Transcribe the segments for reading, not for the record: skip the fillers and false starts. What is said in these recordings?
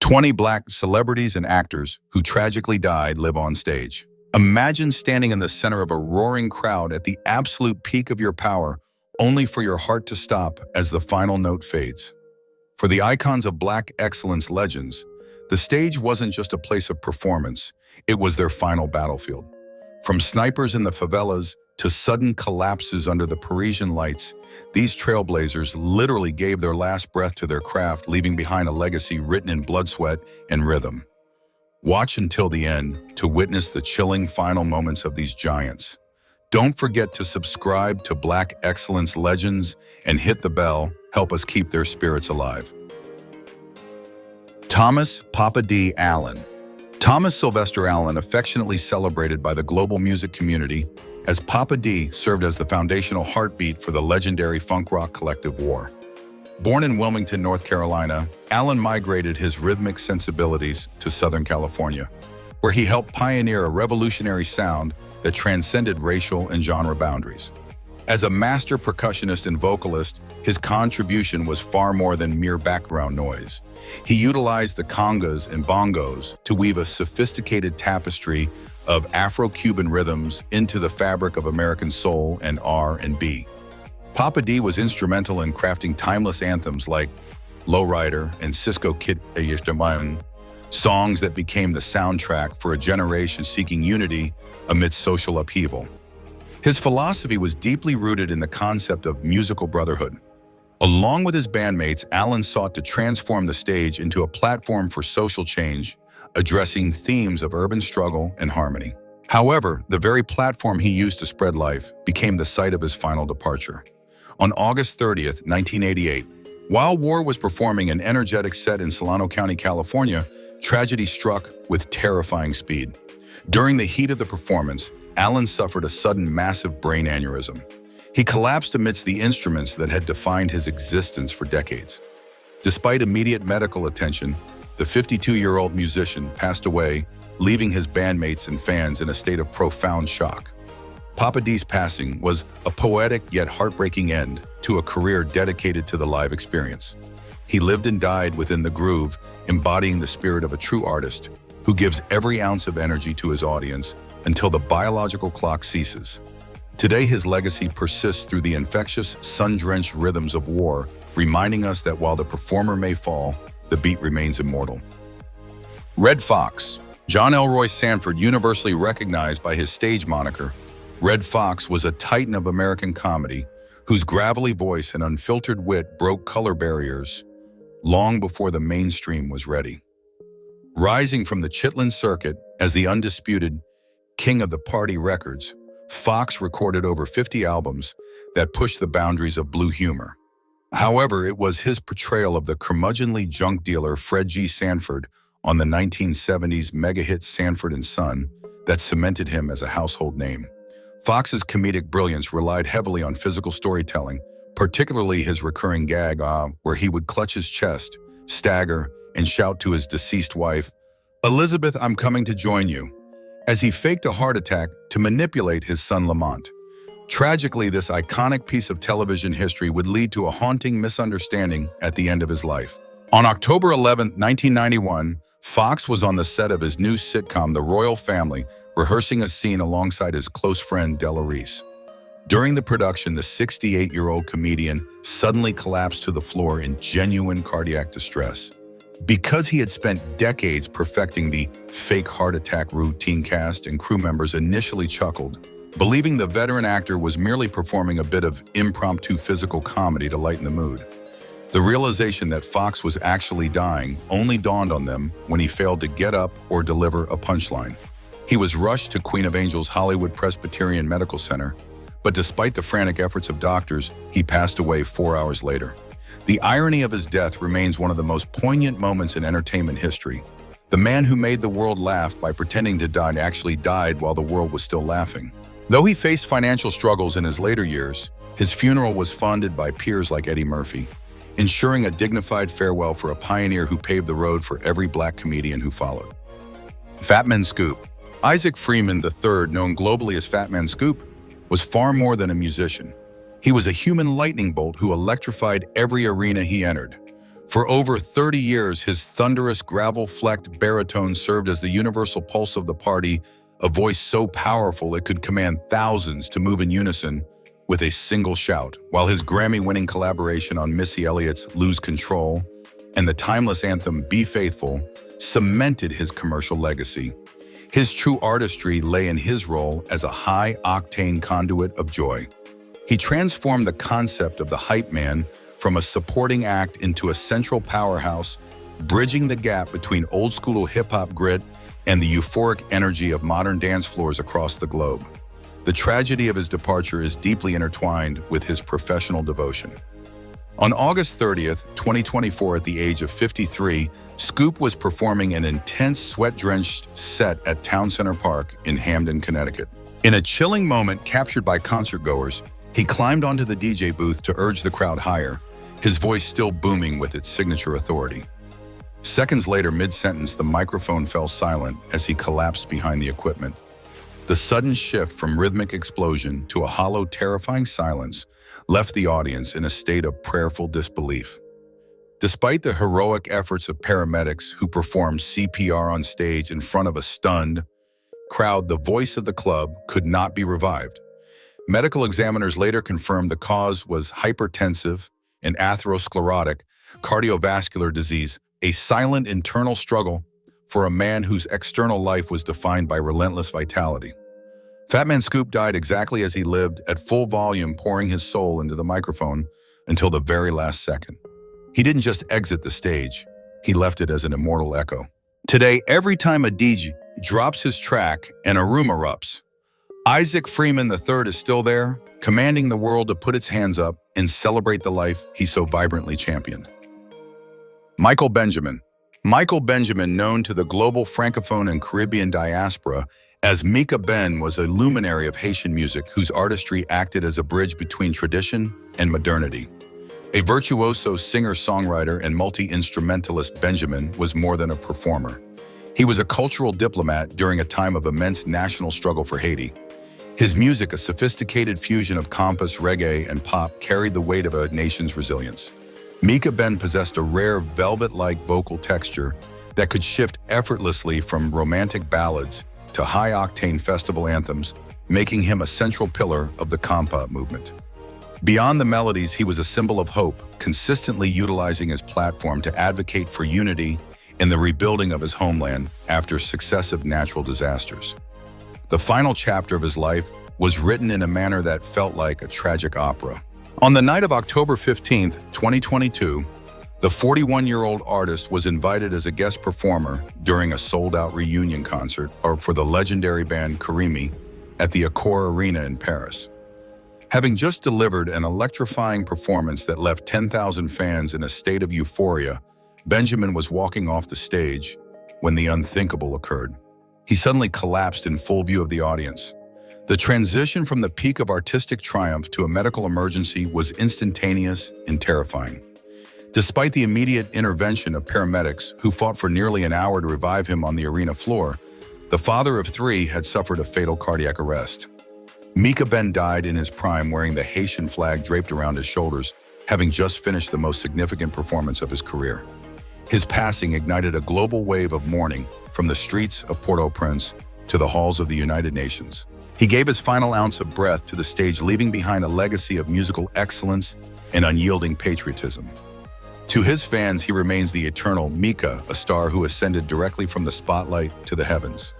20 black celebrities and actors who tragically died live on stage. Imagine standing in the center of a roaring crowd at the absolute peak of your power, only for your heart to stop as the final note fades. For the icons of Black excellence legends, the stage wasn't just a place of performance, it was their final battlefield. From snipers in the favelas to sudden collapses under the Parisian lights, these trailblazers literally gave their last breath to their craft, leaving behind a legacy written in blood, sweat, and rhythm. Watch until the end to witness the chilling final moments of these giants. Don't forget to subscribe to Black Excellence Legends and hit the bell. Help us keep their spirits alive. Thomas Papa D. Allen. Thomas Sylvester Allen, affectionately celebrated by the global music community as Papa D, served as the foundational heartbeat for the legendary funk rock collective War. Born in Wilmington, North Carolina, Allen migrated his rhythmic sensibilities to Southern California, where he helped pioneer a revolutionary sound that transcended racial and genre boundaries. As a master percussionist and vocalist, his contribution was far more than mere background noise. He utilized the congas and bongos to weave a sophisticated tapestry of Afro-Cuban rhythms into the fabric of American soul and R&B. Papa D was instrumental in crafting timeless anthems like Lowrider and Cisco Kid Ayishtaman, songs that became the soundtrack for a generation seeking unity amidst social upheaval. His philosophy was deeply rooted in the concept of musical brotherhood. Along with his bandmates, Allen sought to transform the stage into a platform for social change, addressing themes of urban struggle and harmony. However, the very platform he used to spread life became the site of his final departure. On August 30th, 1988, while War was performing an energetic set in Solano County, California, tragedy struck with terrifying speed. During the heat of the performance, Allen suffered a sudden massive brain aneurysm. He collapsed amidst the instruments that had defined his existence for decades. Despite immediate medical attention, the 52-year-old musician passed away, leaving his bandmates and fans in a state of profound shock. Papa D's passing was a poetic yet heartbreaking end to a career dedicated to the live experience. He lived and died within the groove, embodying the spirit of a true artist who gives every ounce of energy to his audience until the biological clock ceases. Today, his legacy persists through the infectious, sun-drenched rhythms of War, reminding us that while the performer may fall, the beat remains immortal. Red Foxx. John Elroy Sanford, universally recognized by his stage moniker, Red Foxx, was a titan of American comedy whose gravelly voice and unfiltered wit broke color barriers long before the mainstream was ready. Rising from the Chitlin circuit as the undisputed king of the party records, Foxx recorded over 50 albums that pushed the boundaries of blue humor. However, it was his portrayal of the curmudgeonly junk dealer Fred G. Sanford on the 1970s mega hit Sanford and Son that cemented him as a household name. Foxx's comedic brilliance relied heavily on physical storytelling, particularly his recurring gag, where he would clutch his chest, stagger, and shout to his deceased wife, "Elizabeth, I'm coming to join you," as he faked a heart attack to manipulate his son Lamont. Tragically, this iconic piece of television history would lead to a haunting misunderstanding at the end of his life. On October 11, 1991, Foxx was on the set of his new sitcom, The Royal Family, rehearsing a scene alongside his close friend Della Reese. During the production, the 68-year-old comedian suddenly collapsed to the floor in genuine cardiac distress. Because he had spent decades perfecting the fake heart attack routine, cast and crew members initially chuckled, believing the veteran actor was merely performing a bit of impromptu physical comedy to lighten the mood. The realization that Foxx was actually dying only dawned on them when he failed to get up or deliver a punchline. He was rushed to Queen of Angels Hollywood Presbyterian Medical Center, but despite the frantic efforts of doctors, he passed away 4 hours later. The irony of his death remains one of the most poignant moments in entertainment history. The man who made the world laugh by pretending to die actually died while the world was still laughing. Though he faced financial struggles in his later years, his funeral was funded by peers like Eddie Murphy, ensuring a dignified farewell for a pioneer who paved the road for every black comedian who followed. Fatman Scoop. Isaac Freeman III, known globally as Fatman Scoop, was far more than a musician. He was a human lightning bolt who electrified every arena he entered. For over 30 years, his thunderous, gravel-flecked baritone served as the universal pulse of the party, a voice so powerful it could command thousands to move in unison with a single shout, while his Grammy-winning collaboration on Missy Elliott's Lose Control and the timeless anthem Be Faithful cemented his commercial legacy. His true artistry lay in his role as a high-octane conduit of joy. He transformed the concept of the hype man from a supporting act into a central powerhouse, bridging the gap between old-school hip-hop grit and the euphoric energy of modern dance floors across the globe. The tragedy of his departure is deeply intertwined with his professional devotion. On August 30th, 2024, at the age of 53, Scoop was performing an intense, sweat-drenched set at Town Center Park in Hamden, Connecticut. In a chilling moment captured by concertgoers, he climbed onto the DJ booth to urge the crowd higher, his voice still booming with its signature authority. Seconds later, mid-sentence, the microphone fell silent as he collapsed behind the equipment. The sudden shift from rhythmic explosion to a hollow, terrifying silence left the audience in a state of prayerful disbelief. Despite the heroic efforts of paramedics who performed CPR on stage in front of a stunned crowd, the voice of the club could not be revived. Medical examiners later confirmed the cause was hypertensive and atherosclerotic cardiovascular disease, a silent internal struggle for a man whose external life was defined by relentless vitality. Fatman Scoop died exactly as he lived, at full volume, pouring his soul into the microphone until the very last second. He didn't just exit the stage, he left it as an immortal echo. Today, every time a DJ drops his track, and a room erupts. Isaac Freeman III is still there, commanding the world to put its hands up and celebrate the life he so vibrantly championed. Michael Benjamin. Michael Benjamin, known to the global Francophone and Caribbean diaspora as Mika Ben, was a luminary of Haitian music whose artistry acted as a bridge between tradition and modernity. A virtuoso singer-songwriter and multi-instrumentalist, Benjamin was more than a performer. He was a cultural diplomat during a time of immense national struggle for Haiti. His music, a sophisticated fusion of compas, reggae, and pop, carried the weight of a nation's resilience. Mika Ben possessed a rare velvet-like vocal texture that could shift effortlessly from romantic ballads to high-octane festival anthems, making him a central pillar of the compa movement. Beyond the melodies, he was a symbol of hope, consistently utilizing his platform to advocate for unity in the rebuilding of his homeland after successive natural disasters. The final chapter of his life was written in a manner that felt like a tragic opera. On the night of October 15, 2022, the 41-year-old artist was invited as a guest performer during a sold-out reunion concert for the legendary band Karimi at the Accor Arena in Paris. Having just delivered an electrifying performance that left 10,000 fans in a state of euphoria, Benjamin was walking off the stage when the unthinkable occurred. He suddenly collapsed in full view of the audience. The transition from the peak of artistic triumph to a medical emergency was instantaneous and terrifying. Despite the immediate intervention of paramedics who fought for nearly an hour to revive him on the arena floor, the father of three had suffered a fatal cardiac arrest. Mika Ben died in his prime, wearing the Haitian flag draped around his shoulders, having just finished the most significant performance of his career. His passing ignited a global wave of mourning from the streets of Port-au-Prince to the halls of the United Nations. He gave his final ounce of breath to the stage, leaving behind a legacy of musical excellence and unyielding patriotism. To his fans, he remains the eternal Mika, a star who ascended directly from the spotlight to the heavens.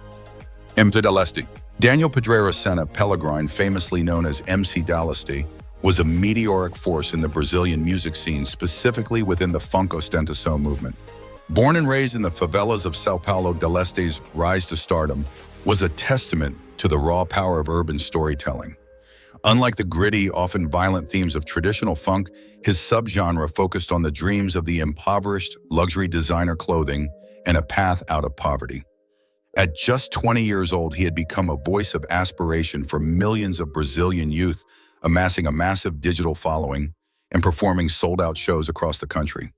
MC Daleste. Daniel Pedreira Sena Pellegrin, famously known as MC Daleste, was a meteoric force in the Brazilian music scene, specifically within the funk ostentação movement. Born and raised in the favelas of São Paulo, Daleste's rise to stardom was a testament to the raw power of urban storytelling. Unlike the gritty, often violent themes of traditional funk, his subgenre focused on the dreams of the impoverished, luxury designer clothing, and a path out of poverty. At just 20 years old, he had become a voice of aspiration for millions of Brazilian youth, amassing a massive digital following and performing sold-out shows across the country.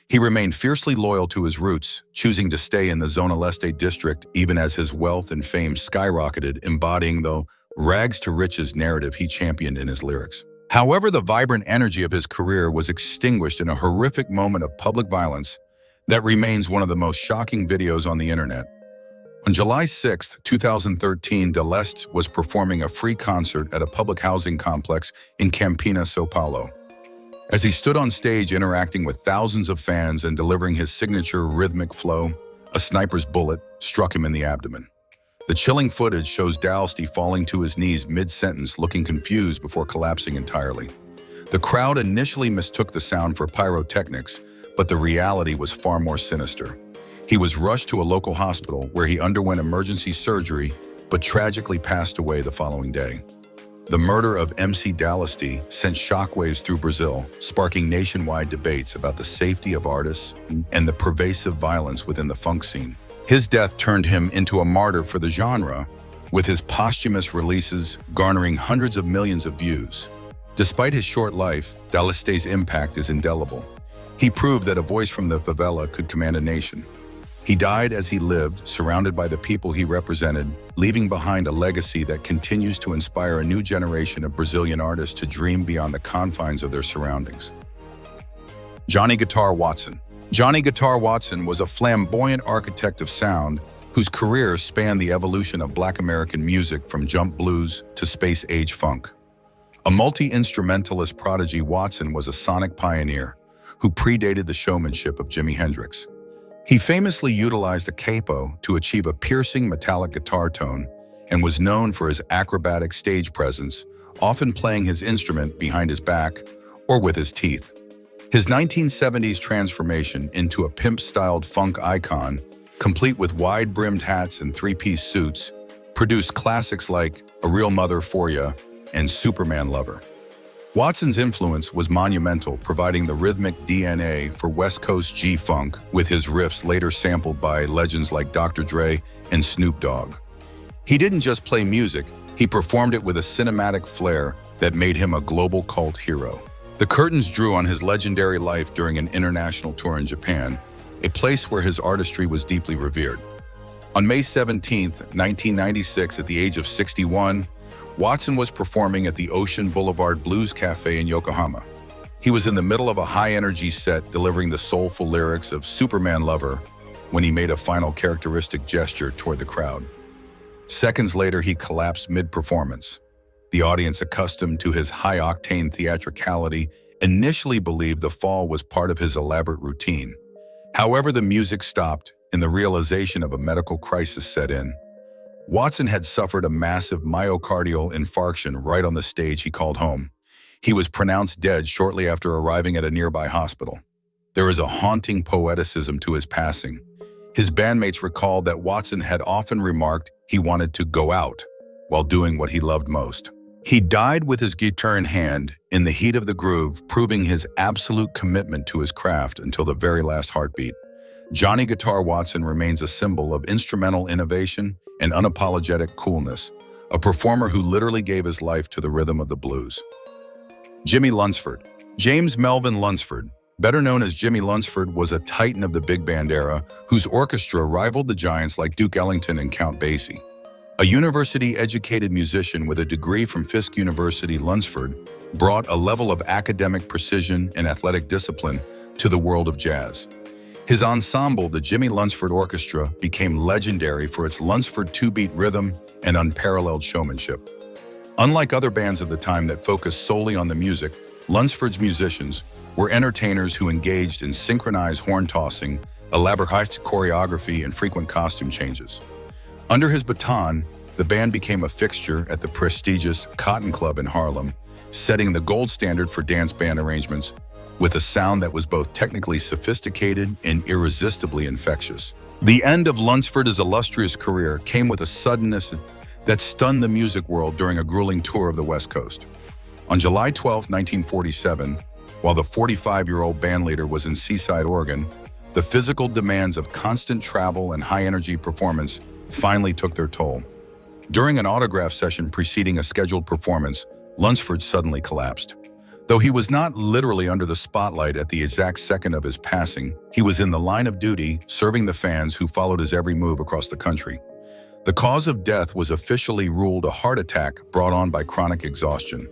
He remained fiercely loyal to his roots, choosing to stay in the Zona Leste district even as his wealth and fame skyrocketed, embodying the rags to riches narrative he championed in his lyrics. However, the vibrant energy of his career was extinguished in a horrific moment of public violence that remains one of the most shocking videos on the internet. On July 6, 2013, Daleste was performing a free concert at a public housing complex in Campinas, São Paulo. As he stood on stage interacting with thousands of fans and delivering his signature rhythmic flow, a sniper's bullet struck him in the abdomen. The chilling footage shows Daleste falling to his knees mid-sentence, looking confused before collapsing entirely. The crowd initially mistook the sound for pyrotechnics, but the reality was far more sinister. He was rushed to a local hospital where he underwent emergency surgery, but tragically passed away the following day. The murder of MC Daleste sent shockwaves through Brazil, sparking nationwide debates about the safety of artists and the pervasive violence within the funk scene. His death turned him into a martyr for the genre, with his posthumous releases garnering hundreds of millions of views. Despite his short life, Daleste's impact is indelible. He proved that a voice from the favela could command a nation. He died as he lived, surrounded by the people he represented, leaving behind a legacy that continues to inspire a new generation of Brazilian artists to dream beyond the confines of their surroundings. Johnny Guitar Watson. Johnny Guitar Watson was a flamboyant architect of sound whose career spanned the evolution of Black American music from jump blues to space-age funk. A multi-instrumentalist prodigy, Watson was a sonic pioneer who predated the showmanship of Jimi Hendrix. He famously utilized a capo to achieve a piercing metallic guitar tone and was known for his acrobatic stage presence, often playing his instrument behind his back or with his teeth. His 1970s transformation into a pimp-styled funk icon, complete with wide-brimmed hats and three-piece suits, produced classics like A Real Mother for Ya and Superman Lover. Watson's influence was monumental, providing the rhythmic DNA for West Coast G-Funk, with his riffs later sampled by legends like Dr. Dre and Snoop Dogg. He didn't just play music, he performed it with a cinematic flair that made him a global cult hero. The curtains drew on his legendary life during an international tour in Japan, a place where his artistry was deeply revered. On May 17, 1996, at the age of 61, Watson was performing at the Ocean Boulevard Blues Cafe in Yokohama. He was in the middle of a high-energy set, delivering the soulful lyrics of Superman Lover when he made a final characteristic gesture toward the crowd. Seconds later, he collapsed mid-performance. The audience, accustomed to his high-octane theatricality, initially believed the fall was part of his elaborate routine. However, the music stopped and the realization of a medical crisis set in. Watson had suffered a massive myocardial infarction right on the stage he called home. He was pronounced dead shortly after arriving at a nearby hospital. There is a haunting poeticism to his passing. His bandmates recalled that Watson had often remarked he wanted to go out while doing what he loved most. He died with his guitar in hand, in the heat of the groove, proving his absolute commitment to his craft until the very last heartbeat. Johnny Guitar Watson remains a symbol of instrumental innovation and unapologetic coolness, a performer who literally gave his life to the rhythm of the blues. Jimmie Lunceford. James Melvin Lunceford, better known as Jimmie Lunceford, was a titan of the big band era whose orchestra rivaled the giants like Duke Ellington and Count Basie. A university-educated musician with a degree from Fisk University, Lunceford brought a level of academic precision and athletic discipline to the world of jazz. His ensemble, the Jimmie Lunceford Orchestra, became legendary for its Lunceford two-beat rhythm and unparalleled showmanship. Unlike other bands of the time that focused solely on the music, Lunceford's musicians were entertainers who engaged in synchronized horn tossing, elaborate choreography, and frequent costume changes. Under his baton, the band became a fixture at the prestigious Cotton Club in Harlem, setting the gold standard for dance band arrangements with a sound that was both technically sophisticated and irresistibly infectious. The end of Lunceford's illustrious career came with a suddenness that stunned the music world during a grueling tour of the West Coast. On July 12, 1947, while the 45-year-old bandleader was in Seaside, Oregon, the physical demands of constant travel and high-energy performance finally took their toll. During an autograph session preceding a scheduled performance, Lunceford suddenly collapsed. Though he was not literally under the spotlight at the exact second of his passing, he was in the line of duty, serving the fans who followed his every move across the country. The cause of death was officially ruled a heart attack brought on by chronic exhaustion.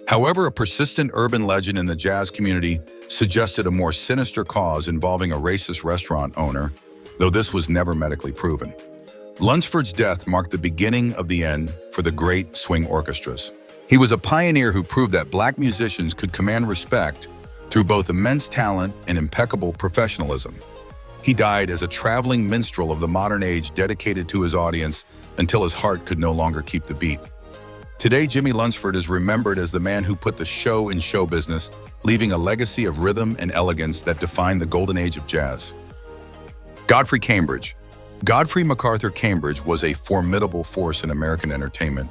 However, a persistent urban legend in the jazz community suggested a more sinister cause involving a racist restaurant owner, though this was never medically proven. Lunceford's death marked the beginning of the end for the great swing orchestras. He was a pioneer who proved that black musicians could command respect through both immense talent and impeccable professionalism. He died as a traveling minstrel of the modern age, dedicated to his audience until his heart could no longer keep the beat. Today, Jimmie Lunceford is remembered as the man who put the show in show business, leaving a legacy of rhythm and elegance that defined the golden age of jazz. Godfrey Cambridge. Godfrey MacArthur Cambridge was a formidable force in American entertainment,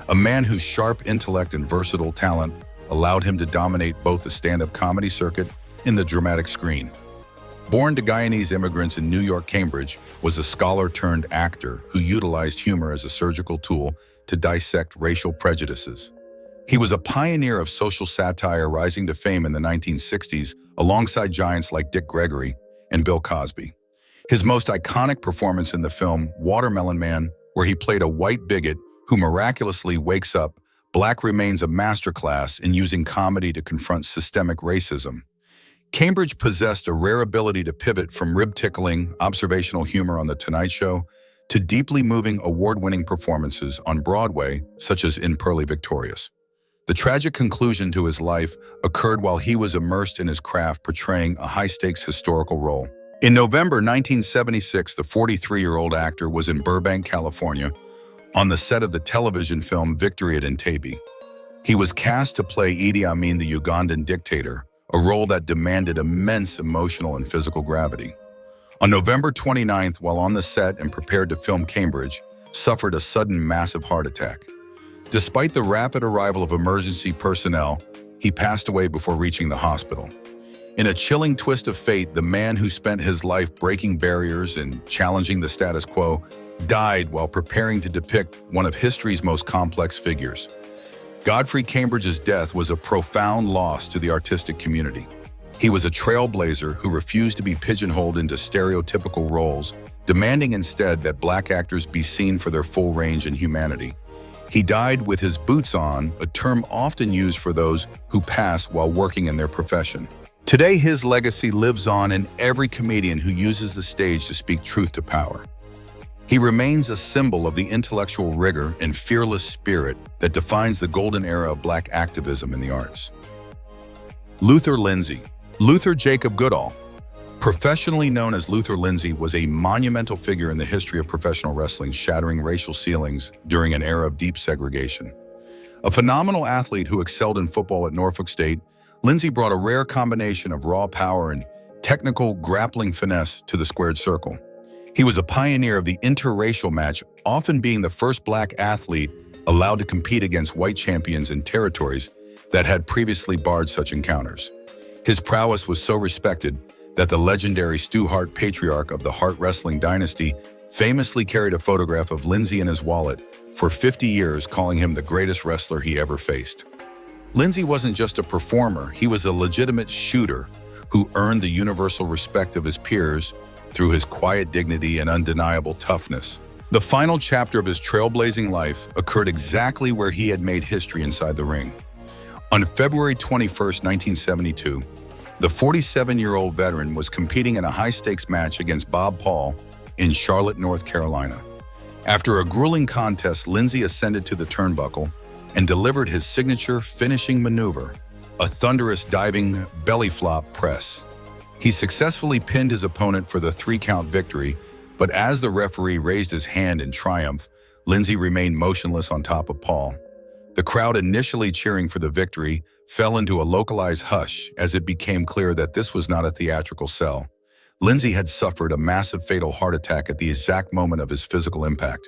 a man whose sharp intellect and versatile talent allowed him to dominate both the stand-up comedy circuit and the dramatic screen. Born to Guyanese immigrants in New York, Cambridge was a scholar-turned-actor who utilized humor as a surgical tool to dissect racial prejudices. He was a pioneer of social satire, rising to fame in the 1960s alongside giants like Dick Gregory and Bill Cosby. His most iconic performance in the film Watermelon Man, where he played a white bigot who miraculously wakes up black, remains a masterclass in using comedy to confront systemic racism. Cambridge possessed a rare ability to pivot from rib-tickling, observational humor on The Tonight Show to deeply moving, award-winning performances on Broadway, such as in Purlie Victorious. The tragic conclusion to his life occurred while he was immersed in his craft, portraying a high-stakes historical role. In November 1976, the 43-year-old actor was in Burbank, California, on the set of the television film Victory at Entebbe. He was cast to play Idi Amin, the Ugandan dictator, a role that demanded immense emotional and physical gravity. On November 29th, while on the set and prepared to film, Cambridge suffered a sudden massive heart attack. Despite the rapid arrival of emergency personnel, he passed away before reaching the hospital. In a chilling twist of fate, the man who spent his life breaking barriers and challenging the status quo died while preparing to depict one of history's most complex figures. Godfrey Cambridge's death was a profound loss to the artistic community. He was a trailblazer who refused to be pigeonholed into stereotypical roles, demanding instead that black actors be seen for their full range and humanity. He died with his boots on, a term often used for those who pass while working in their profession. Today, his legacy lives on in every comedian who uses the stage to speak truth to power. He remains a symbol of the intellectual rigor and fearless spirit that defines the golden era of black activism in the arts. Luther Lindsay. Luther Jacob Goodall, professionally known as Luther Lindsay, was a monumental figure in the history of professional wrestling, shattering racial ceilings during an era of deep segregation. A phenomenal athlete who excelled in football at Norfolk State, Lindsay brought a rare combination of raw power and technical grappling finesse to the squared circle. He was a pioneer of the interracial match, often being the first black athlete allowed to compete against white champions in territories that had previously barred such encounters. His prowess was so respected that the legendary Stu Hart, patriarch of the Hart wrestling dynasty, famously carried a photograph of Lindsay in his wallet for 50 years, calling him the greatest wrestler he ever faced. Lindsay wasn't just a performer, he was a legitimate shooter who earned the universal respect of his peers through his quiet dignity and undeniable toughness. The final chapter of his trailblazing life occurred exactly where he had made history inside the ring. On February 21, 1972, the 47-year-old veteran was competing in a high-stakes match against Bob Paul in Charlotte, North Carolina. After a grueling contest, Lindsay ascended to the turnbuckle and delivered his signature finishing maneuver, a thunderous diving belly flop press. He successfully pinned his opponent for the 3-count victory, but as the referee raised his hand in triumph, Lindsay remained motionless on top of Paul. The crowd, initially cheering for the victory, fell into a localized hush as it became clear that this was not a theatrical sell. Lindsay had suffered a massive fatal heart attack at the exact moment of his physical impact.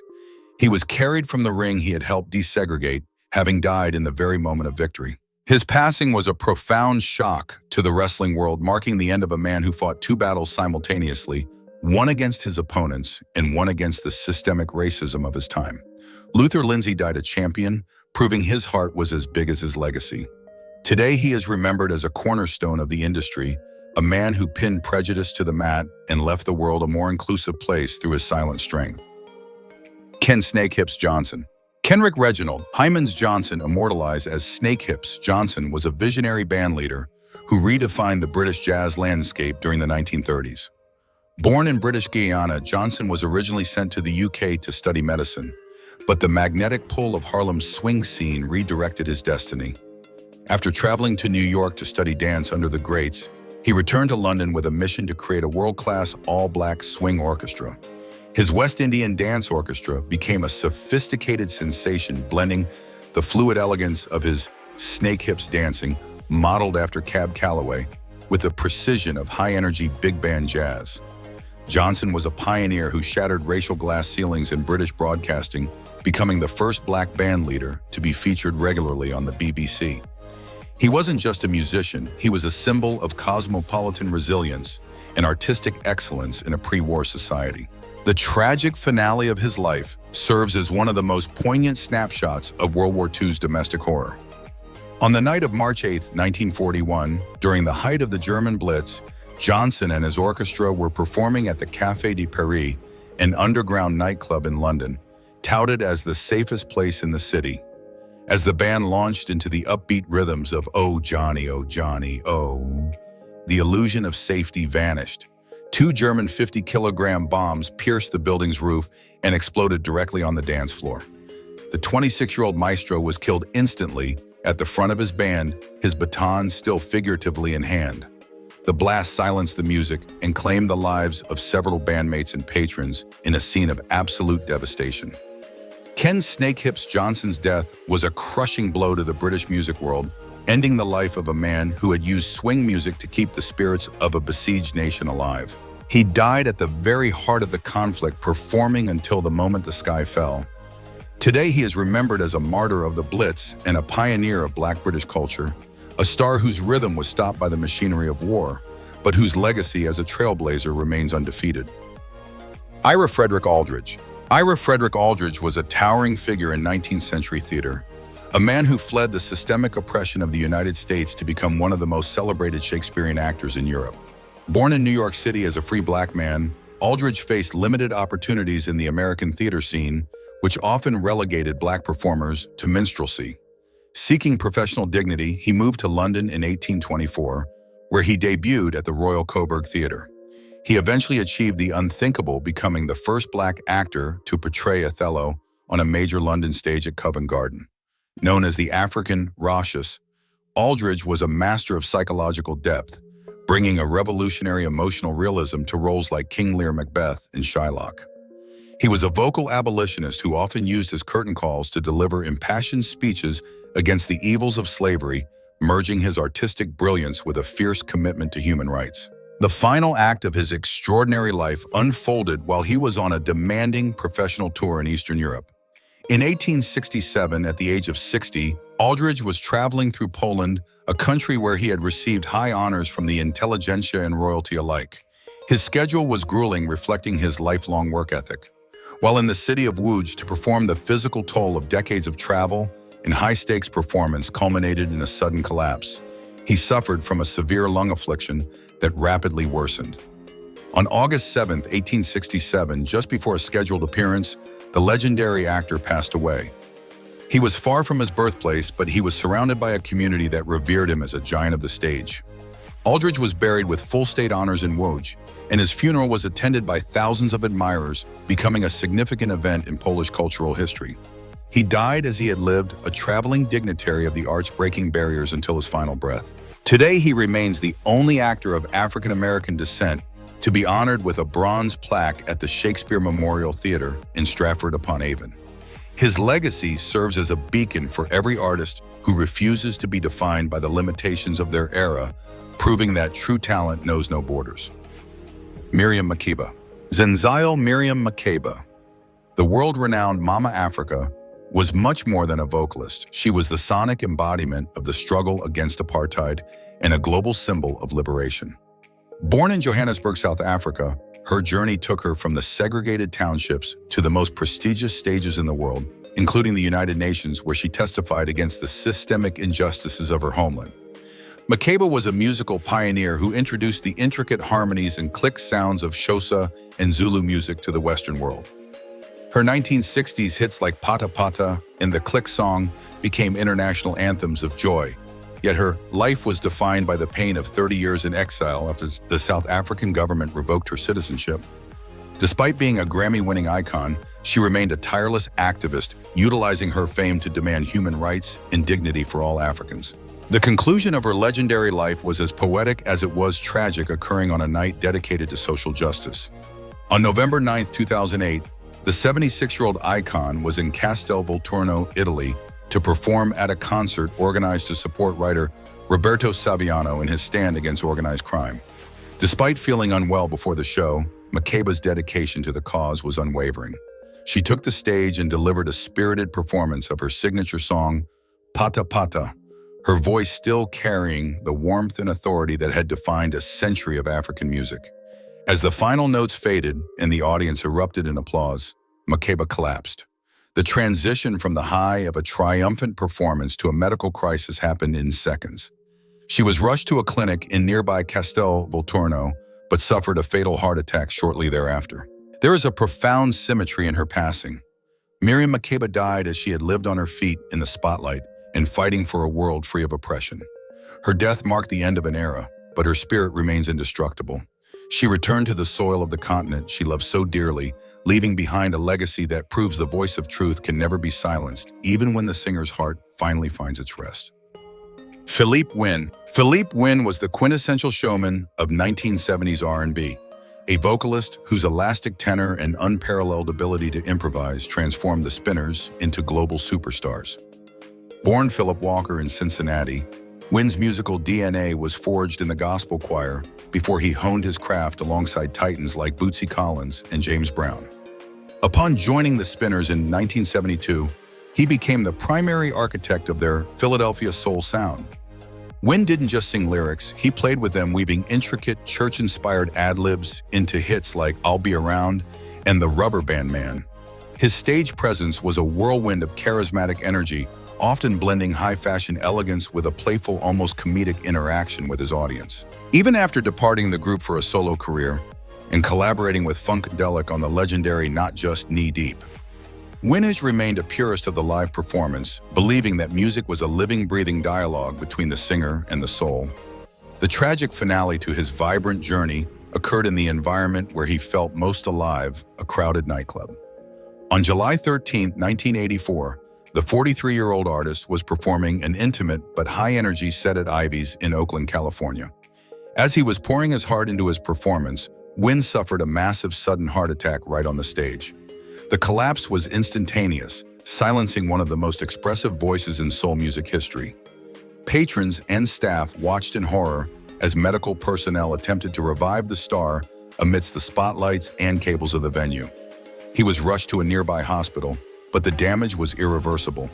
He was carried from the ring he had helped desegregate, having died in the very moment of victory. His passing was a profound shock to the wrestling world, marking the end of a man who fought 2 battles simultaneously, one against his opponents and one against the systemic racism of his time. Luther Lindsay died a champion, proving his heart was as big as his legacy. Today, he is remembered as a cornerstone of the industry, a man who pinned prejudice to the mat and left the world a more inclusive place through his silent strength. Snakehips Johnson. Kenrick Reginald, Hyman's Johnson, immortalized as Snakehips Johnson, was a visionary bandleader who redefined the British jazz landscape during the 1930s. Born in British Guiana, Johnson was originally sent to the UK to study medicine, but the magnetic pull of Harlem's swing scene redirected his destiny. After traveling to New York to study dance under the greats, he returned to London with a mission to create a world-class all-black swing orchestra. His West Indian Dance Orchestra became a sophisticated sensation, blending the fluid elegance of his Snakehips dancing, modeled after Cab Calloway, with the precision of high-energy big band jazz. Johnson was a pioneer who shattered racial glass ceilings in British broadcasting, becoming the first black band leader to be featured regularly on the BBC. He wasn't just a musician, he was a symbol of cosmopolitan resilience and artistic excellence in a pre-war society. The tragic finale of his life serves as one of the most poignant snapshots of World War II's domestic horror. On the night of March 8, 1941, during the height of the German Blitz, Johnson and his orchestra were performing at the Café de Paris, an underground nightclub in London, touted as the safest place in the city. As the band launched into the upbeat rhythms of "Oh Johnny, oh," the illusion of safety vanished. Two German 50-kilogram bombs pierced the building's roof and exploded directly on the dance floor. The 26-year-old maestro was killed instantly at the front of his band, his baton still figuratively in hand. The blast silenced the music and claimed the lives of several bandmates and patrons in a scene of absolute devastation. Ken Snakehips Johnson's death was a crushing blow to the British music world, ending the life of a man who had used swing music to keep the spirits of a besieged nation alive. He died at the very heart of the conflict, performing until the moment the sky fell. Today, he is remembered as a martyr of the Blitz and a pioneer of Black British culture, a star whose rhythm was stopped by the machinery of war, but whose legacy as a trailblazer remains undefeated. Ira Frederick Aldridge. Ira Frederick Aldridge was a towering figure in 19th century theater, a man who fled the systemic oppression of the United States to become one of the most celebrated Shakespearean actors in Europe. Born in New York City as a free black man, Aldridge faced limited opportunities in the American theater scene, which often relegated black performers to minstrelsy. Seeking professional dignity, he moved to London in 1824, where he debuted at the Royal Coburg Theatre. He eventually achieved the unthinkable, becoming the first black actor to portray Othello on a major London stage at Covent Garden. Known as the African Roscius, Aldridge was a master of psychological depth, bringing a revolutionary emotional realism to roles like King Lear Macbeth and Shylock. He was a vocal abolitionist who often used his curtain calls to deliver impassioned speeches against the evils of slavery, merging his artistic brilliance with a fierce commitment to human rights. The final act of his extraordinary life unfolded while he was on a demanding professional tour in Eastern Europe. In 1867, at the age of 60, Aldridge was traveling through Poland, a country where he had received high honors from the intelligentsia and royalty alike. His schedule was grueling, reflecting his lifelong work ethic. While in the city of Łódź, to perform the physical toll of decades of travel and high-stakes performance culminated in a sudden collapse. He suffered from a severe lung affliction that rapidly worsened. On August 7, 1867, just before a scheduled appearance, the legendary actor passed away. He was far from his birthplace, but he was surrounded by a community that revered him as a giant of the stage. Aldridge was buried with full state honors in Łódź, and his funeral was attended by thousands of admirers, becoming a significant event in Polish cultural history. He died as he had lived, a traveling dignitary of the arts, breaking barriers until his final breath. Today, he remains the only actor of African-American descent to be honored with a bronze plaque at the Shakespeare Memorial Theater in Stratford-upon-Avon. His legacy serves as a beacon for every artist who refuses to be defined by the limitations of their era, proving that true talent knows no borders. Miriam Makeba. Zenzial Miriam Makeba, the world-renowned Mama Africa, was much more than a vocalist. She was the sonic embodiment of the struggle against apartheid and a global symbol of liberation. Born in Johannesburg, South Africa, her journey took her from the segregated townships to the most prestigious stages in the world, including the United Nations, where she testified against the systemic injustices of her homeland. Makeba was a musical pioneer who introduced the intricate harmonies and click sounds of Xhosa and Zulu music to the Western world. Her 1960s hits like Pata Pata and the Click song became international anthems of joy. Yet her life was defined by the pain of 30 years in exile after the South African government revoked her citizenship. Despite being a Grammy-winning icon, she remained a tireless activist, utilizing her fame to demand human rights and dignity for all Africans. The conclusion of her legendary life was as poetic as it was tragic, occurring on a night dedicated to social justice. On November 9, 2008, the 76-year-old icon was in Castel Volturno, Italy, to perform at a concert organized to support writer Roberto Saviano in his stand against organized crime. Despite feeling unwell before the show, Makeba's dedication to the cause was unwavering. She took the stage and delivered a spirited performance of her signature song, Pata Pata, her voice still carrying the warmth and authority that had defined a century of African music. As the final notes faded and the audience erupted in applause, Makeba collapsed. The transition from the high of a triumphant performance to a medical crisis happened in seconds. She was rushed to a clinic in nearby Castel Volturno, but suffered a fatal heart attack shortly thereafter. There is a profound symmetry in her passing. Miriam Makeba died as she had lived on her feet in the spotlight and fighting for a world free of oppression. Her death marked the end of an era, but her spirit remains indestructible. She returned to the soil of the continent she loved so dearly, leaving behind a legacy that proves the voice of truth can never be silenced, even when the singer's heart finally finds its rest. Philippe Wynne. Philippe Wynne was the quintessential showman of 1970s R&B, a vocalist whose elastic tenor and unparalleled ability to improvise transformed the Spinners into global superstars. Born Philip Walker in Cincinnati, Wynne's musical DNA was forged in the gospel choir before he honed his craft alongside titans like Bootsy Collins and James Brown. Upon joining the Spinners in 1972, he became the primary architect of their Philadelphia soul sound. Wynne didn't just sing lyrics, he played with them, weaving intricate church-inspired ad-libs into hits like I'll Be Around and The Rubber Band Man. His stage presence was a whirlwind of charismatic energy, often blending high-fashion elegance with a playful, almost comedic interaction with his audience. Even after departing the group for a solo career and collaborating with Funkadelic on the legendary Not Just Knee Deep, Wynne has remained a purist of the live performance, believing that music was a living, breathing dialogue between the singer and the soul. The tragic finale to his vibrant journey occurred in the environment where he felt most alive, a crowded nightclub. On July 13, 1984, the 43-year-old artist was performing an intimate but high-energy set at Ivy's in Oakland, California. As he was pouring his heart into his performance, Wynne suffered a massive sudden heart attack right on the stage. The collapse was instantaneous, silencing one of the most expressive voices in soul music history. Patrons and staff watched in horror as medical personnel attempted to revive the star amidst the spotlights and cables of the venue. He was rushed to a nearby hospital, but the damage was irreversible.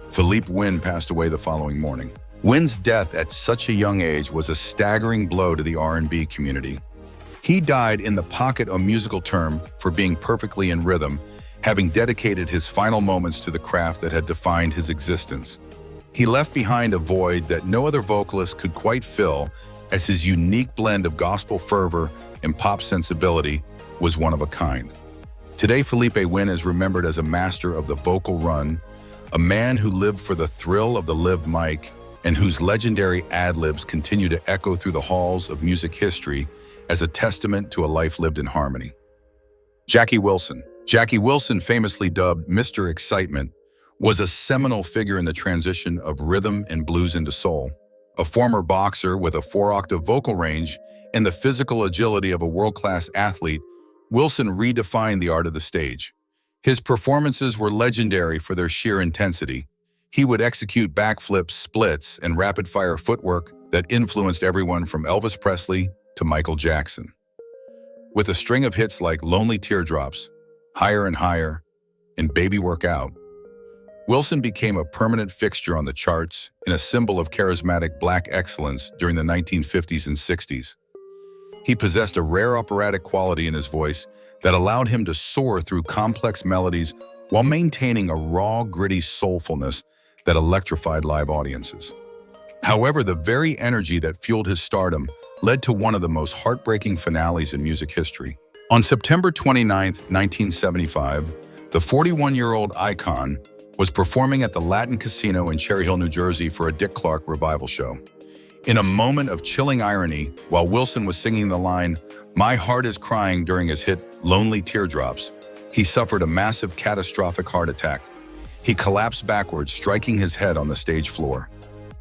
Philippe Wynne passed away the following morning. Wynne's death at such a young age was a staggering blow to the R&B community. He died in the pocket, a musical term for being perfectly in rhythm, having dedicated his final moments to the craft that had defined his existence. He left behind a void that no other vocalist could quite fill, as his unique blend of gospel fervor and pop sensibility was one of a kind. Today, Philippe Wynne is remembered as a master of the vocal run, a man who lived for the thrill of the live mic, and whose legendary ad-libs continue to echo through the halls of music history as a testament to a life lived in harmony. Jackie Wilson. Jackie Wilson, famously dubbed Mr. Excitement, was a seminal figure in the transition of rhythm and blues into soul. A former boxer with a 4-octave vocal range and the physical agility of a world-class athlete, Wilson redefined the art of the stage. His performances were legendary for their sheer intensity. He would execute backflips, splits, and rapid-fire footwork that influenced everyone from Elvis Presley to Michael Jackson. With a string of hits like Lonely Teardrops, Higher and Higher, and Baby Work Out, Wilson became a permanent fixture on the charts and a symbol of charismatic Black excellence during the 1950s and 60s. He possessed a rare operatic quality in his voice that allowed him to soar through complex melodies while maintaining a raw, gritty soulfulness that electrified live audiences. However, the very energy that fueled his stardom led to one of the most heartbreaking finales in music history. On September 29, 1975, The 41-year-old icon was performing at the Latin Casino in Cherry Hill, New Jersey for a Dick Clark revival show. In a moment of chilling irony, while Wilson was singing the line, "My heart is crying" during his hit Lonely Teardrops, he suffered a massive catastrophic heart attack. He collapsed backwards, striking his head on the stage floor.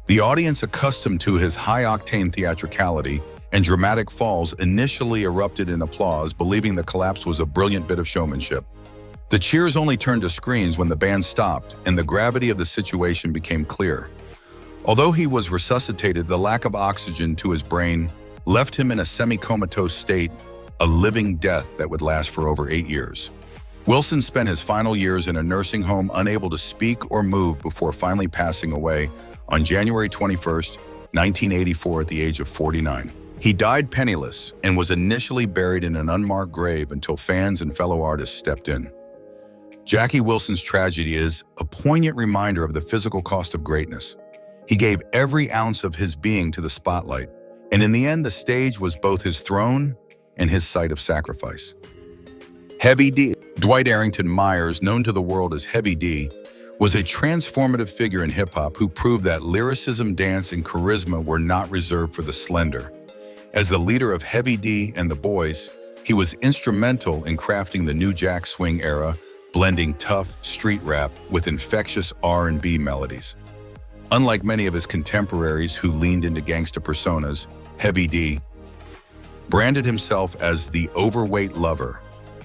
The audience, accustomed to his high-octane theatricality and dramatic falls, initially erupted in applause, believing the collapse was a brilliant bit of showmanship. The cheers only turned to screams when the band stopped and the gravity of the situation became clear. Although he was resuscitated, the lack of oxygen to his brain left him in a semi-comatose state, a living death that would last for over 8 years. Wilson spent his final years in a nursing home, unable to speak or move, before finally passing away on January 21, 1984 at the age of 49. He died penniless and was initially buried in an unmarked grave until fans and fellow artists stepped in. Jackie Wilson's tragedy is a poignant reminder of the physical cost of greatness. He gave every ounce of his being to the spotlight, and in the end, the stage was both his throne and his site of sacrifice. Heavy D. Dwight Arrington Myers, known to the world as Heavy D, was a transformative figure in hip-hop who proved that lyricism, dance, and charisma were not reserved for the slender. As the leader of Heavy D and the Boys, he was instrumental in crafting the New Jack Swing era, blending tough street rap with infectious R&B melodies. Unlike many of his contemporaries who leaned into gangsta personas, Heavy D branded himself as the overweight lover,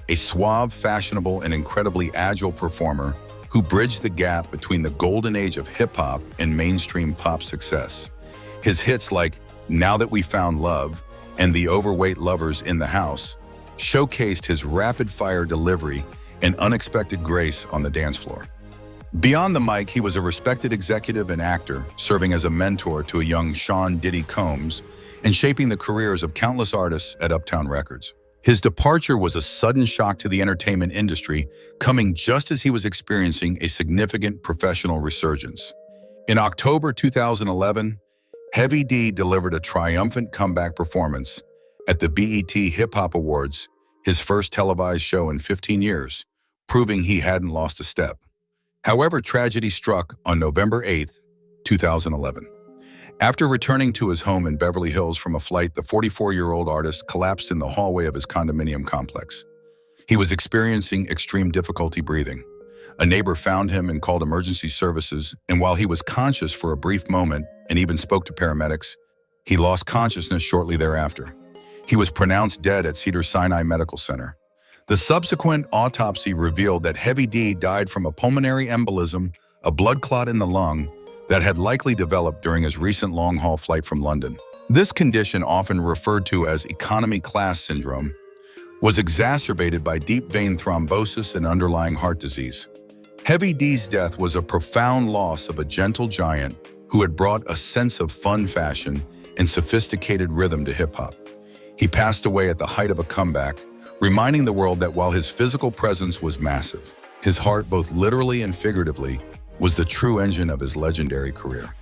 a suave, fashionable, and incredibly agile performer who bridged the gap between the golden age of hip-hop and mainstream pop success. His hits like "Now That We Found Love" and "The Overweight Lovers in the House" showcased his rapid-fire delivery and unexpected grace on the dance floor. Beyond the mic, he was a respected executive and actor, serving as a mentor to a young Sean Diddy Combs and shaping the careers of countless artists at Uptown Records. His departure was a sudden shock to the entertainment industry, coming just as he was experiencing a significant professional resurgence. In October 2011, Heavy D delivered a triumphant comeback performance at the BET Hip Hop Awards, his first televised show in 15 years, proving he hadn't lost a step. However, tragedy struck on November 8, 2011. After returning to his home in Beverly Hills from a flight, the 44-year-old artist collapsed in the hallway of his condominium complex. He was experiencing extreme difficulty breathing. A neighbor found him and called emergency services, and while he was conscious for a brief moment and even spoke to paramedics, he lost consciousness shortly thereafter. He was pronounced dead at Cedars-Sinai Medical Center. The subsequent autopsy revealed that Heavy D died from a pulmonary embolism, a blood clot in the lung, that had likely developed during his recent long-haul flight from London. This condition, often referred to as economy class syndrome, was exacerbated by deep vein thrombosis and underlying heart disease. Heavy D's death was a profound loss of a gentle giant who had brought a sense of fun, fashion, and sophisticated rhythm to hip-hop. He passed away at the height of a comeback, reminding the world that while his physical presence was massive, his heart, both literally and figuratively, was the true engine of his legendary career.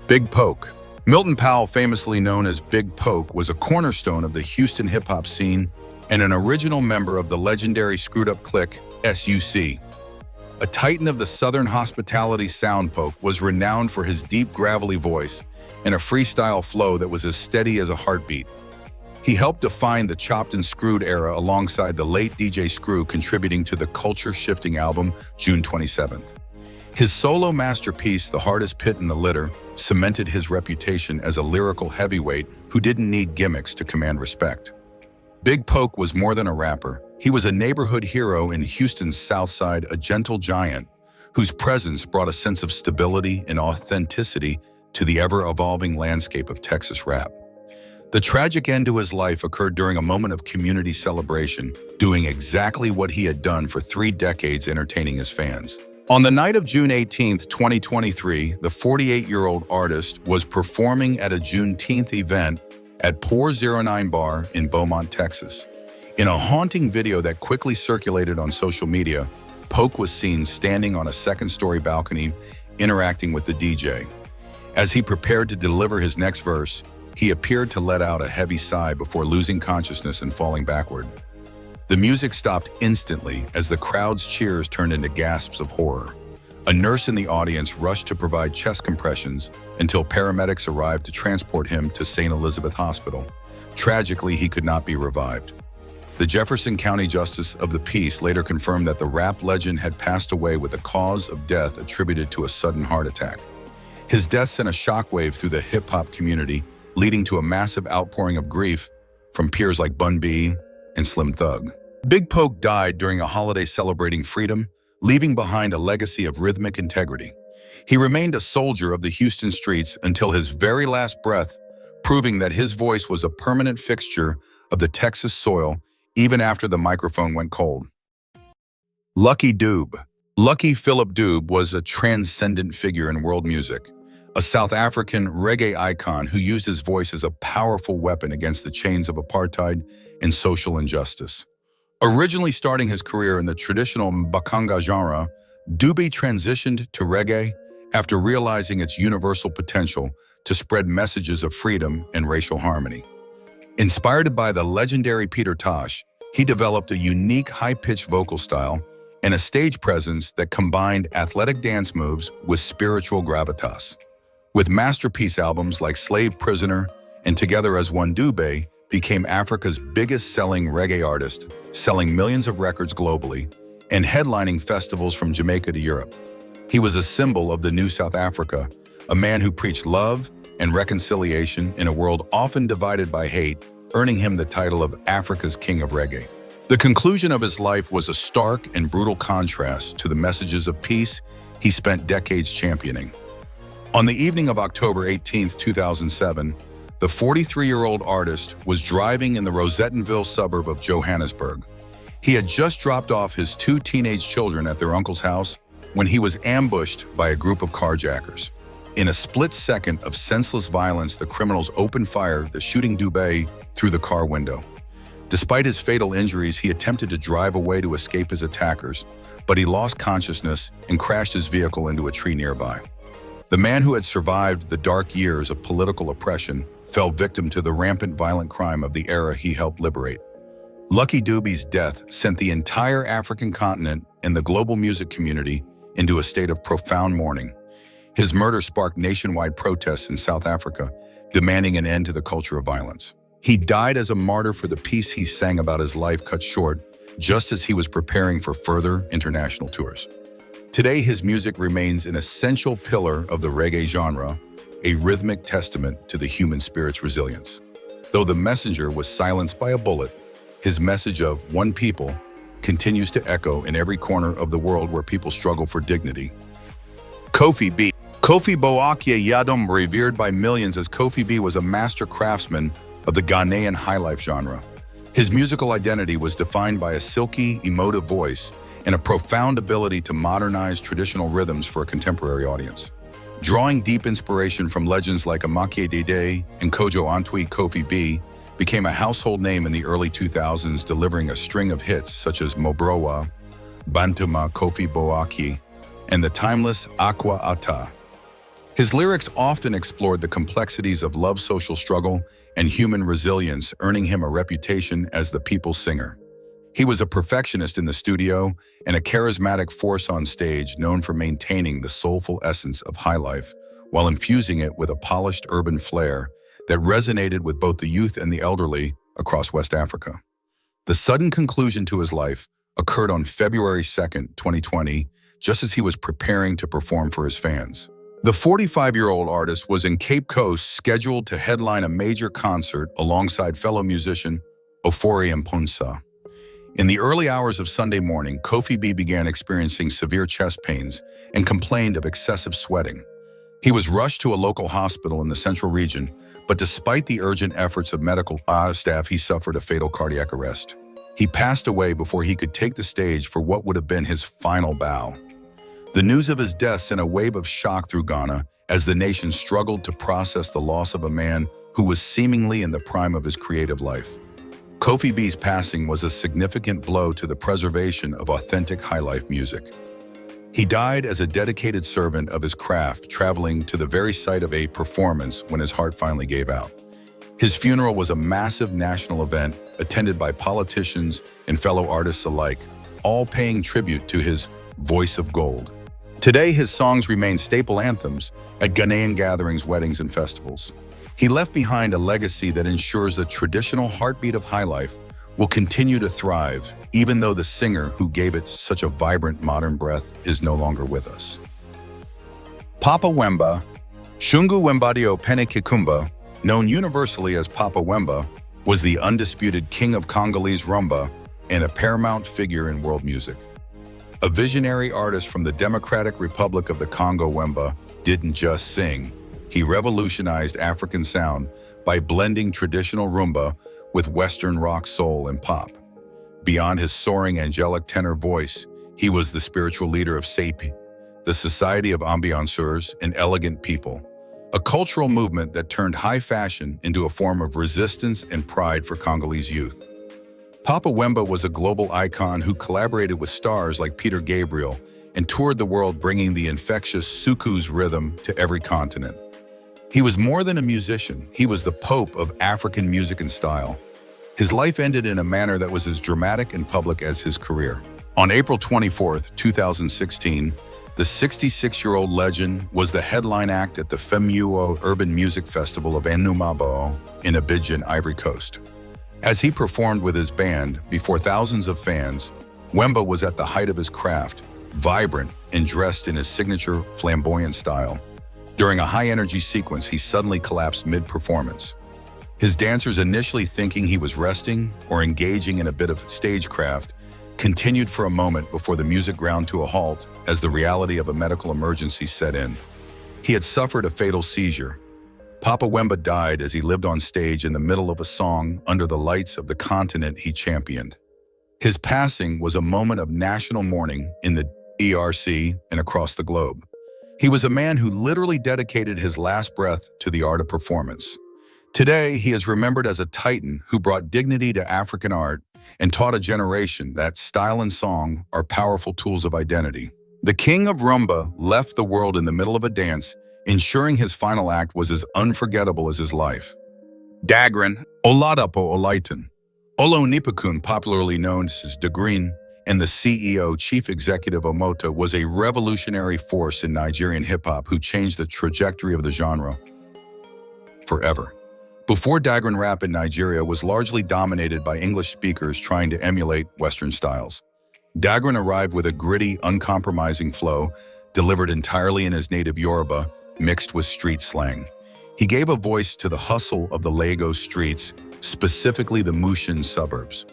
Big Poke. Milton Powell, famously known as Big Poke, was a cornerstone of the Houston hip-hop scene and an original member of the legendary Screwed Up Clique, SUC. A titan of the Southern hospitality sound, Poke was renowned for his deep, gravelly voice and a freestyle flow that was as steady as a heartbeat. He helped define the Chopped and Screwed era alongside the late DJ Screw, contributing to the culture-shifting album June 27th. His solo masterpiece, The Hardest Pit in the Litter, cemented his reputation as a lyrical heavyweight who didn't need gimmicks to command respect. Big Poke was more than a rapper. He was a neighborhood hero in Houston's South Side, a gentle giant whose presence brought a sense of stability and authenticity to the ever-evolving landscape of Texas rap. The tragic end to his life occurred during a moment of community celebration, doing exactly what he had done for 3 decades, entertaining his fans. On the night of June 18, 2023, the 48-year-old artist was performing at a Juneteenth event at Pour 09 Bar in Beaumont, Texas. In a haunting video that quickly circulated on social media, Poke was seen standing on a second-story balcony, interacting with the DJ. As he prepared to deliver his next verse, he appeared to let out a heavy sigh before losing consciousness and falling backward. The music stopped instantly as the crowd's cheers turned into gasps of horror. A nurse in the audience rushed to provide chest compressions until paramedics arrived to transport him to St. Elizabeth Hospital. Tragically, he could not be revived. The Jefferson County Justice of the Peace later confirmed that the rap legend had passed away with the cause of death attributed to a sudden heart attack. His death sent a shockwave through the hip-hop community, leading to a massive outpouring of grief from peers like Bun B and Slim Thug. Big Poke died during a holiday celebrating freedom, leaving behind a legacy of rhythmic integrity. He remained a soldier of the Houston streets until his very last breath, proving that his voice was a permanent fixture of the Texas soil even after the microphone went cold. Lucky Dube. Lucky Philippe Dube was a transcendent figure in world music, a South African reggae icon who used his voice as a powerful weapon against the chains of apartheid and social injustice. Originally starting his career in the traditional Mbaqanga genre, Dube transitioned to reggae after realizing its universal potential to spread messages of freedom and racial harmony. Inspired by the legendary Peter Tosh, he developed a unique high-pitched vocal style and a stage presence that combined athletic dance moves with spiritual gravitas. With masterpiece albums like Slave Prisoner and Together as One, Dube became Africa's biggest-selling reggae artist, selling millions of records globally and headlining festivals from Jamaica to Europe. He was a symbol of the new South Africa, a man who preached love and reconciliation in a world often divided by hate, earning him the title of Africa's King of Reggae. The conclusion of his life was a stark and brutal contrast to the messages of peace he spent decades championing. On the evening of October 18, 2007, the 43-year-old artist was driving in the Rosettenville suburb of Johannesburg. He had just dropped off his two teenage children at their uncle's house when he was ambushed by a group of carjackers. In a split second of senseless violence, the criminals opened fire, shooting Dube through the car window. Despite his fatal injuries, he attempted to drive away to escape his attackers, but he lost consciousness and crashed his vehicle into a tree nearby. The man who had survived the dark years of political oppression fell victim to the rampant violent crime of the era he helped liberate. Lucky Dube's death sent the entire African continent and the global music community into a state of profound mourning. His murder sparked nationwide protests in South Africa, demanding an end to the culture of violence. He died as a martyr for the peace he sang about, his life cut short, just as he was preparing for further international tours. Today, his music remains an essential pillar of the reggae genre, a rhythmic testament to the human spirit's resilience. Though the messenger was silenced by a bullet, his message of one people continues to echo in every corner of the world where people struggle for dignity. Kofi B. Kofi Boakye Yadom, revered by millions as Kofi B, was a master craftsman of the Ghanaian highlife genre. His musical identity was defined by a silky, emotive voice and a profound ability to modernize traditional rhythms for a contemporary audience. Drawing deep inspiration from legends like Amakie Dede and Kojo Antwi, Kofi B became a household name in the early 2000s, delivering a string of hits such as Mobrowa, Bantuma Kofi Boakye, and the timeless Aqua Ata. His lyrics often explored the complexities of love, social struggle, and human resilience, earning him a reputation as the people's singer. He was a perfectionist in the studio and a charismatic force on stage, known for maintaining the soulful essence of highlife while infusing it with a polished urban flair that resonated with both the youth and the elderly across West Africa. The sudden conclusion to his life occurred on February 2nd, 2020, just as he was preparing to perform for his fans. The 45-year-old artist was in Cape Coast, scheduled to headline a major concert alongside fellow musician Ofori Mponsa. In the early hours of Sunday morning, Kofi B began experiencing severe chest pains and complained of excessive sweating. He was rushed to a local hospital in the central region, but despite the urgent efforts of medical staff, he suffered a fatal cardiac arrest. He passed away before he could take the stage for what would have been his final bow. The news of his death sent a wave of shock through Ghana as the nation struggled to process the loss of a man who was seemingly in the prime of his creative life. Kofi B's passing was a significant blow to the preservation of authentic highlife music. He died as a dedicated servant of his craft, traveling to the very site of a performance when his heart finally gave out. His funeral was a massive national event attended by politicians and fellow artists alike, all paying tribute to his voice of gold. Today, his songs remain staple anthems at Ghanaian gatherings, weddings, and festivals. He left behind a legacy that ensures the traditional heartbeat of highlife will continue to thrive, even though the singer who gave it such a vibrant modern breath is no longer with us. Papa Wemba, Shungu Wembadio Pene Kikumba, known universally as Papa Wemba, was the undisputed king of Congolese rumba and a paramount figure in world music. A visionary artist from the Democratic Republic of the Congo, Wemba didn't just sing. He revolutionized African sound by blending traditional rumba with Western rock, soul, and pop. Beyond his soaring angelic tenor voice, he was the spiritual leader of SAPI, the Society of Ambianceurs and Elegant People, a cultural movement that turned high fashion into a form of resistance and pride for Congolese youth. Papa Wemba was a global icon who collaborated with stars like Peter Gabriel and toured the world bringing the infectious soukous rhythm to every continent. He was more than a musician, he was the Pope of African music and style. His life ended in a manner that was as dramatic and public as his career. On April 24, 2016, the 66-year-old legend was the headline act at the FEMUO Urban Music Festival of Anumabo in Abidjan, Ivory Coast. As he performed with his band before thousands of fans, Wemba was at the height of his craft, vibrant and dressed in his signature flamboyant style. During a high-energy sequence, he suddenly collapsed mid-performance. His dancers, initially thinking he was resting or engaging in a bit of stagecraft, continued for a moment before the music ground to a halt as the reality of a medical emergency set in. He had suffered a fatal seizure. Papa Wemba died as he lived on stage in the middle of a song under the lights of the continent he championed. His passing was a moment of national mourning in the DRC and across the globe. He was a man who literally dedicated his last breath to the art of performance. Today, he is remembered as a titan who brought dignity to African art and taught a generation that style and song are powerful tools of identity. The king of rumba left the world in the middle of a dance, ensuring his final act was as unforgettable as his life. Dagrin, Oladapo Olaitan, Olo Nipakun, popularly known as Dagrin, and the CEO, Chief Executive Omota, was a revolutionary force in Nigerian hip-hop who changed the trajectory of the genre forever. Before Dagrin, rap in Nigeria was largely dominated by English speakers trying to emulate Western styles. Dagrin arrived with a gritty, uncompromising flow, delivered entirely in his native Yoruba, mixed with street slang. He gave a voice to the hustle of the Lagos streets, specifically the Mushin suburbs.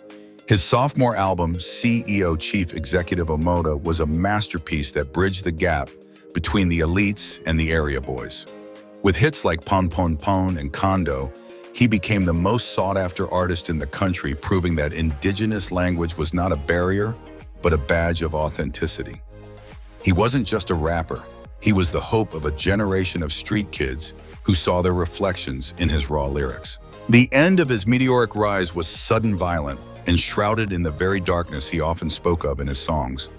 His sophomore album, CEO Chief Executive Omota, was a masterpiece that bridged the gap between the elites and the area boys. With hits like Pon Pon Pon and Kondo, he became the most sought-after artist in the country, proving that indigenous language was not a barrier, but a badge of authenticity. He wasn't just a rapper, he was the hope of a generation of street kids who saw their reflections in his raw lyrics. The end of his meteoric rise was sudden, violent, and shrouded in the very darkness he often spoke of in his songs.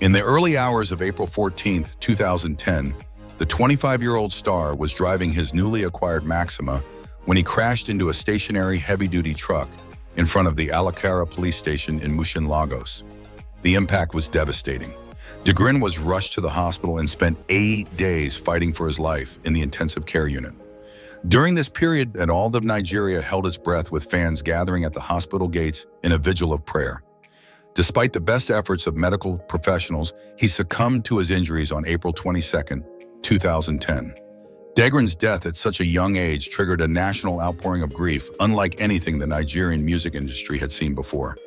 In the early hours of April 14, 2010, the 25-year-old star was driving his newly acquired Maxima when he crashed into a stationary heavy-duty truck in front of the Alakara police station in Mushin, Lagos. The impact was devastating. Dagrin was rushed to the hospital and spent 8 days fighting for his life in the intensive care unit. During this period, all of Nigeria held its breath with fans gathering at the hospital gates in a vigil of prayer. Despite the best efforts of medical professionals, he succumbed to his injuries on April 22, 2010. Dagrin's death at such a young age triggered a national outpouring of grief unlike anything the Nigerian music industry had seen before.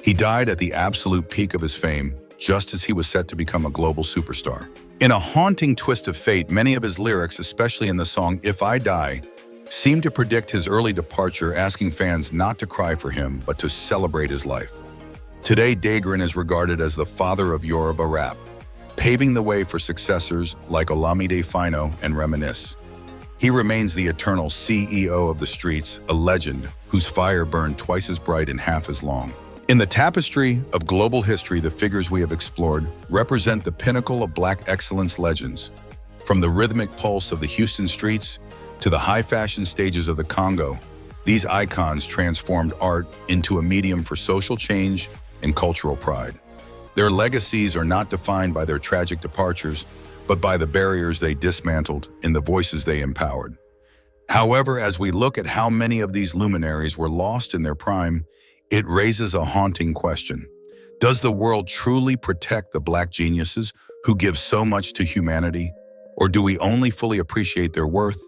He died at the absolute peak of his fame, just as he was set to become a global superstar. In a haunting twist of fate, many of his lyrics, especially in the song If I Die, seem to predict his early departure, asking fans not to cry for him, but to celebrate his life. Today, Dagrin is regarded as the father of Yoruba rap, paving the way for successors like Olamide Fino and Reminisce. He remains the eternal CEO of the streets, a legend whose fire burned twice as bright and half as long. In the tapestry of global history, the figures we have explored represent the pinnacle of Black excellence legends. From the rhythmic pulse of the Houston streets To the high fashion stages of the Congo, these icons transformed art into a medium for social change and cultural pride. Their legacies are not defined by their tragic departures, but by the barriers they dismantled and the voices they empowered. However, as we look at how many of these luminaries were lost in their prime, it raises a haunting question. Does the world truly protect the Black geniuses who give so much to humanity? Or do we only fully appreciate their worth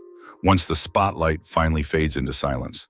once the spotlight finally fades into silence?